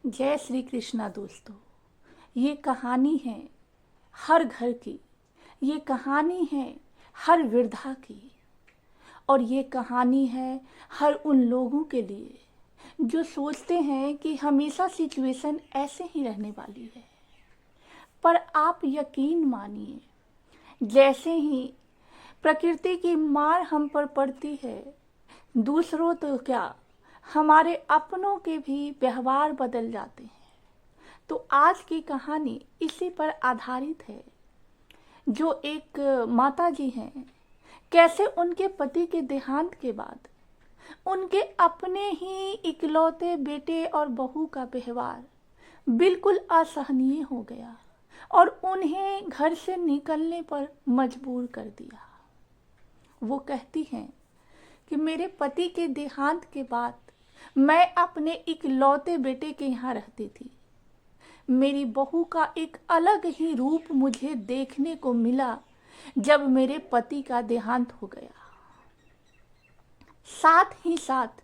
जय श्री कृष्णा दोस्तों। ये कहानी है हर घर की, ये कहानी है हर वृद्धा की, और ये कहानी है हर उन लोगों के लिए जो सोचते हैं कि हमेशा सिचुएशन ऐसे ही रहने वाली है। पर आप यकीन मानिए, जैसे ही प्रकृति की मार हम पर पड़ती है, दूसरों तो क्या, हमारे अपनों के भी व्यवहार बदल जाते हैं। तो आज की कहानी इसी पर आधारित है। जो एक माता जी हैं, कैसे उनके पति के देहांत के बाद उनके अपने ही इकलौते बेटे और बहू का व्यवहार बिल्कुल असहनीय हो गया और उन्हें घर से निकलने पर मजबूर कर दिया। वो कहती हैं कि मेरे पति के देहांत के बाद मैं अपने इकलौते बेटे के यहाँ रहती थी। मेरी बहू का एक अलग ही रूप मुझे देखने को मिला जब मेरे पति का देहांत हो गया। साथ ही साथ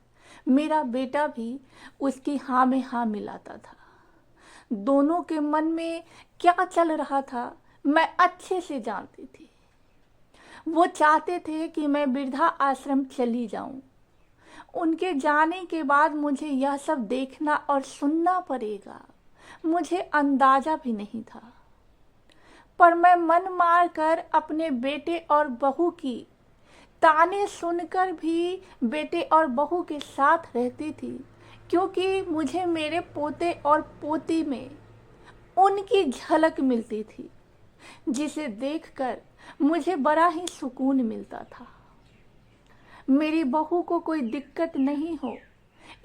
मेरा बेटा भी उसकी हाँ में हाँ मिलाता था। दोनों के मन में क्या चल रहा था मैं अच्छे से जानती थी। वो चाहते थे कि मैं वृद्धा आश्रम चली जाऊं। उनके जाने के बाद मुझे यह सब देखना और सुनना पड़ेगा, मुझे अंदाजा भी नहीं था। पर मैं मन मार कर अपने बेटे और बहू की ताने सुनकर भी बेटे और बहू के साथ रहती थी, क्योंकि मुझे मेरे पोते और पोती में उनकी झलक मिलती थी, जिसे देखकर मुझे बड़ा ही सुकून मिलता था। मेरी बहू को कोई दिक्कत नहीं हो,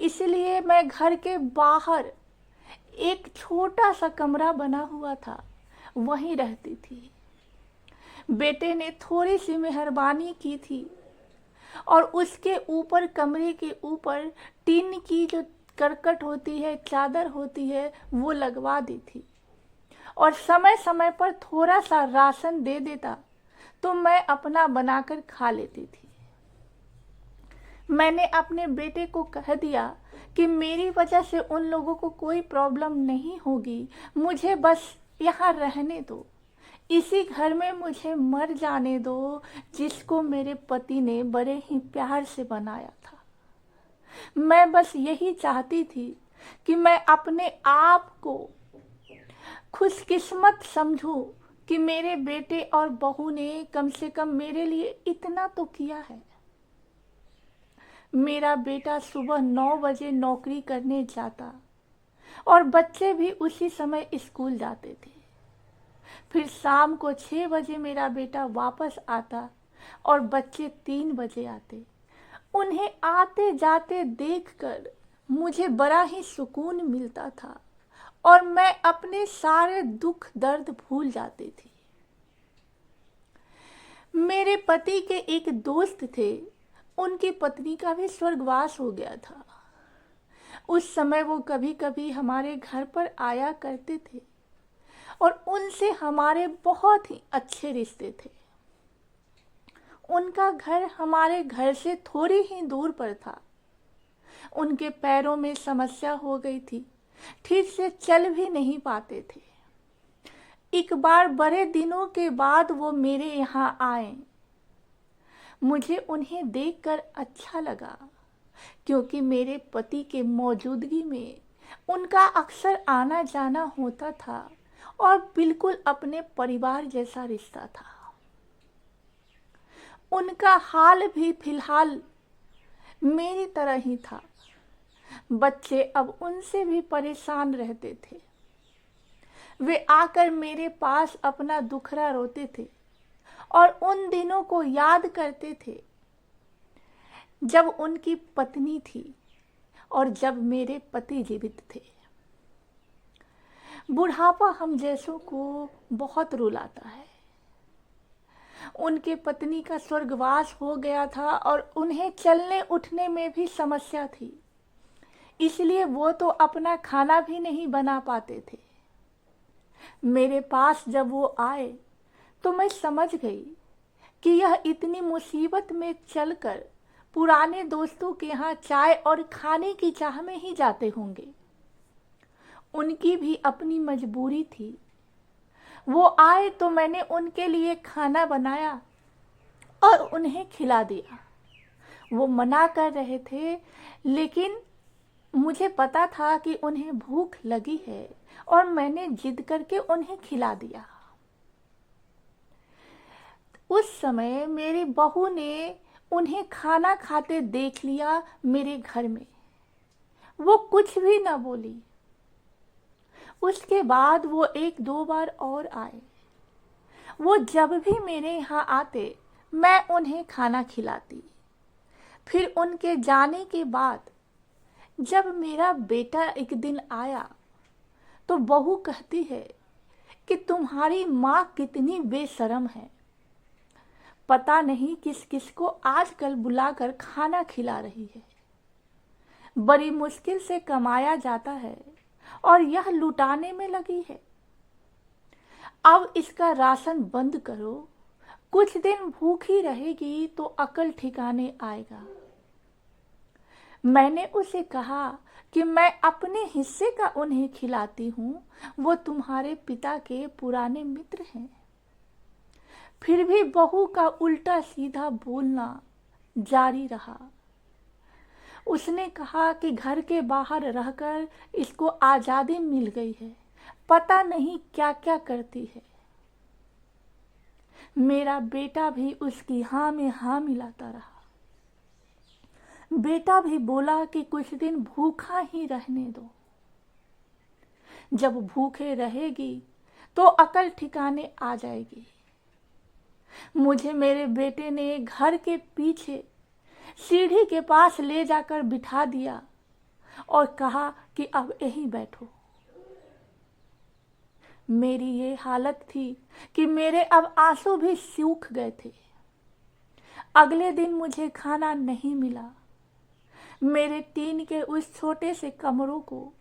इसलिए मैं घर के बाहर एक छोटा सा कमरा बना हुआ था, वहीं रहती थी। बेटे ने थोड़ी सी मेहरबानी की थी और उसके ऊपर, कमरे के ऊपर टीन की जो करकट होती है, चादर होती है, वो लगवा दी थी और समय समय पर थोड़ा सा राशन दे देता तो मैं अपना बनाकर खा लेती थी। मैंने अपने बेटे को कह दिया कि मेरी वजह से उन लोगों को कोई प्रॉब्लम नहीं होगी, मुझे बस यहाँ रहने दो, इसी घर में मुझे मर जाने दो, जिसको मेरे पति ने बड़े ही प्यार से बनाया था। मैं बस यही चाहती थी कि मैं अपने आप को खुशकिस्मत समझूं कि मेरे बेटे और बहू ने कम से कम मेरे लिए इतना तो किया है। मेरा बेटा सुबह 9 बजे नौकरी करने जाता और बच्चे भी उसी समय स्कूल जाते थे। फिर शाम को 6 बजे मेरा बेटा वापस आता और बच्चे 3 बजे आते। उन्हें आते जाते देखकर मुझे बड़ा ही सुकून मिलता था और मैं अपने सारे दुख दर्द भूल जाती थी। मेरे पति के एक दोस्त थे, उनकी पत्नी का भी स्वर्गवास हो गया था। उस समय वो कभी कभी हमारे घर पर आया करते थे और उनसे हमारे बहुत ही अच्छे रिश्ते थे। उनका घर हमारे घर से थोड़ी ही दूर पर था। उनके पैरों में समस्या हो गई थी, ठीक से चल भी नहीं पाते थे। एक बार बड़े दिनों के बाद वो मेरे यहाँ आए। मुझे उन्हें देखकर अच्छा लगा, क्योंकि मेरे पति के मौजूदगी में उनका अक्सर आना जाना होता था और बिल्कुल अपने परिवार जैसा रिश्ता था। उनका हाल भी फिलहाल मेरी तरह ही था। बच्चे अब उनसे भी परेशान रहते थे। वे आकर मेरे पास अपना दुखड़ा रोते थे और उन दिनों को याद करते थे जब उनकी पत्नी थी और जब मेरे पति जीवित थे। बुढ़ापा हम जैसों को बहुत रुलाता है। उनके पत्नी का स्वर्गवास हो गया था और उन्हें चलने उठने में भी समस्या थी, इसलिए वो तो अपना खाना भी नहीं बना पाते थे। मेरे पास जब वो आए तो मैं समझ गई कि यह इतनी मुसीबत में चलकर पुराने दोस्तों के यहाँ चाय और खाने की चाह में ही जाते होंगे। उनकी भी अपनी मजबूरी थी। वो आए तो मैंने उनके लिए खाना बनाया और उन्हें खिला दिया। वो मना कर रहे थे, लेकिन मुझे पता था कि उन्हें भूख लगी है और मैंने जिद करके उन्हें खिला दिया। उस समय मेरी बहू ने उन्हें खाना खाते देख लिया मेरे घर में। वो कुछ भी न बोली। उसके बाद वो एक दो बार और आए। वो जब भी मेरे यहाँ आते मैं उन्हें खाना खिलाती। फिर उनके जाने के बाद जब मेरा बेटा एक दिन आया तो बहू कहती है कि तुम्हारी माँ कितनी बेशर्म है, पता नहीं किस किस को आजकल बुलाकर खाना खिला रही है। बड़ी मुश्किल से कमाया जाता है और यह लुटाने में लगी है। अब इसका राशन बंद करो, कुछ दिन भूखी रहेगी तो अकल ठिकाने आएगा। मैंने उसे कहा कि मैं अपने हिस्से का उन्हें खिलाती हूँ, वो तुम्हारे पिता के पुराने मित्र हैं। फिर भी बहू का उल्टा सीधा बोलना जारी रहा। उसने कहा कि घर के बाहर रहकर इसको आज़ादी मिल गई है, पता नहीं क्या क्या करती है। मेरा बेटा भी उसकी हाँ में हाँ मिलाता रहा। बेटा भी बोला कि कुछ दिन भूखा ही रहने दो, जब भूखे रहेगी तो अकल ठिकाने आ जाएगी। मुझे मेरे बेटे ने घर के पीछे सीढ़ी के पास ले जाकर बिठा दिया और कहा कि अब यहीं बैठो। मेरी ये हालत थी कि मेरे अब आंसू भी सूख गए थे। अगले दिन मुझे खाना नहीं मिला। मेरे टीन के उस छोटे से कमरों को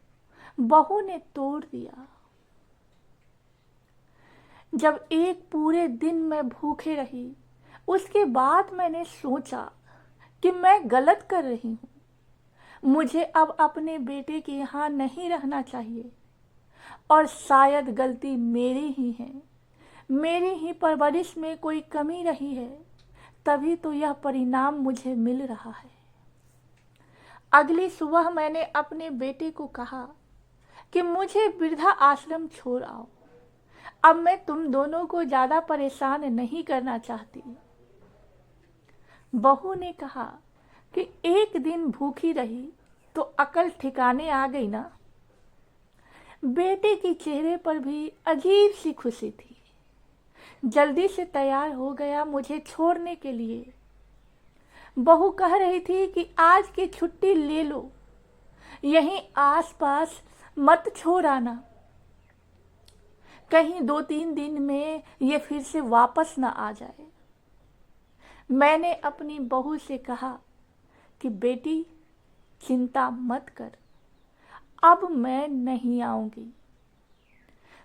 बहू ने तोड़ दिया। जब एक पूरे दिन मैं भूखे रही, उसके बाद मैंने सोचा कि मैं गलत कर रही हूँ। मुझे अब अपने बेटे के यहाँ नहीं रहना चाहिए और शायद गलती मेरी ही है। मेरी ही परवरिश में कोई कमी रही है, तभी तो यह परिणाम मुझे मिल रहा है। अगली सुबह मैंने अपने बेटे को कहा कि मुझे वृद्धा आश्रम छोड़ आओ, अब मैं तुम दोनों को ज़्यादा परेशान नहीं करना चाहती। बहू ने कहा कि एक दिन भूखी रही तो अकल ठिकाने आ गई ना। बेटे के चेहरे पर भी अजीब सी खुशी थी। जल्दी से तैयार हो गया मुझे छोड़ने के लिए। बहू कह रही थी कि आज की छुट्टी ले लो, यहीं आसपास मत छोड़ आना, कहीं 2-3 दिन में ये फिर से वापस ना आ जाए। मैंने अपनी बहू से कहा कि बेटी चिंता मत कर, अब मैं नहीं आऊंगी।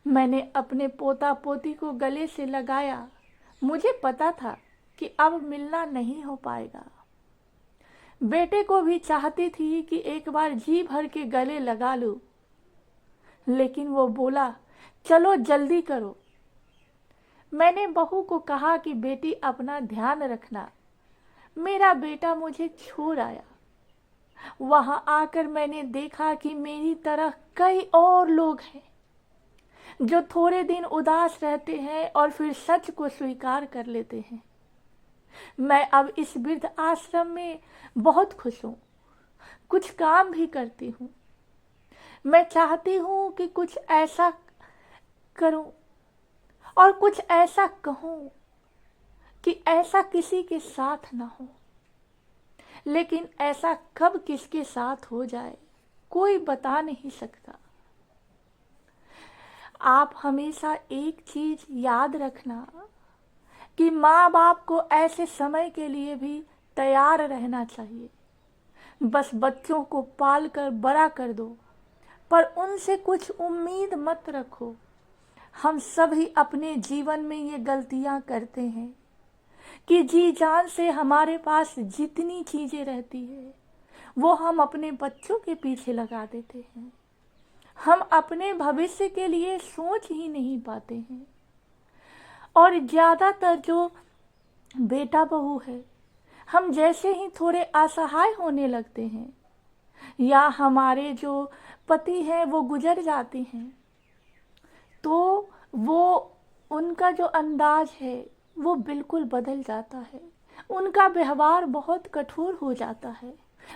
मैंने अपने पोता पोती को गले से लगाया। मुझे पता था कि अब मिलना नहीं हो पाएगा। बेटे को भी चाहती थी कि एक बार जी भर के गले लगा लूं, लेकिन वो बोला चलो जल्दी करो। मैंने बहू को कहा कि बेटी अपना ध्यान रखना। मेरा बेटा मुझे छोड़ आया। वहां आकर मैंने देखा कि मेरी तरह कई और लोग हैं जो थोड़े दिन उदास रहते हैं और फिर सच को स्वीकार कर लेते हैं। मैं अब इस वृद्ध आश्रम में बहुत खुश हूँ, कुछ काम भी करती हूँ। मैं चाहती हूँ कि कुछ ऐसा करूँ और कुछ ऐसा कहूँ कि ऐसा किसी के साथ ना हो। लेकिन ऐसा कब किसके साथ हो जाए कोई बता नहीं सकता। आप हमेशा एक चीज याद रखना कि माँ बाप को ऐसे समय के लिए भी तैयार रहना चाहिए। बस बच्चों को पाल कर बड़ा कर दो, पर उनसे कुछ उम्मीद मत रखो। हम सभी अपने जीवन में ये गलतियां करते हैं कि जी जान से हमारे पास जितनी चीजें रहती है वो हम अपने बच्चों के पीछे लगा देते हैं। हम अपने भविष्य के लिए सोच ही नहीं पाते हैं। और ज़्यादातर जो बेटा बहू है, हम जैसे ही थोड़े असहाय होने लगते हैं या हमारे जो पति हैं वो गुजर जाते हैं, तो वो उनका जो अंदाज है वो बिल्कुल बदल जाता है। उनका व्यवहार बहुत कठोर हो जाता है।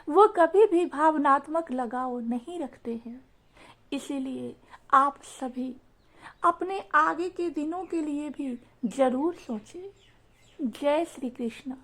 वो कभी भी भावनात्मक लगाव नहीं रखते हैं। इसीलिए आप सभी अपने आगे के दिनों के लिए भी जरूर सोचें। जय श्री कृष्ण।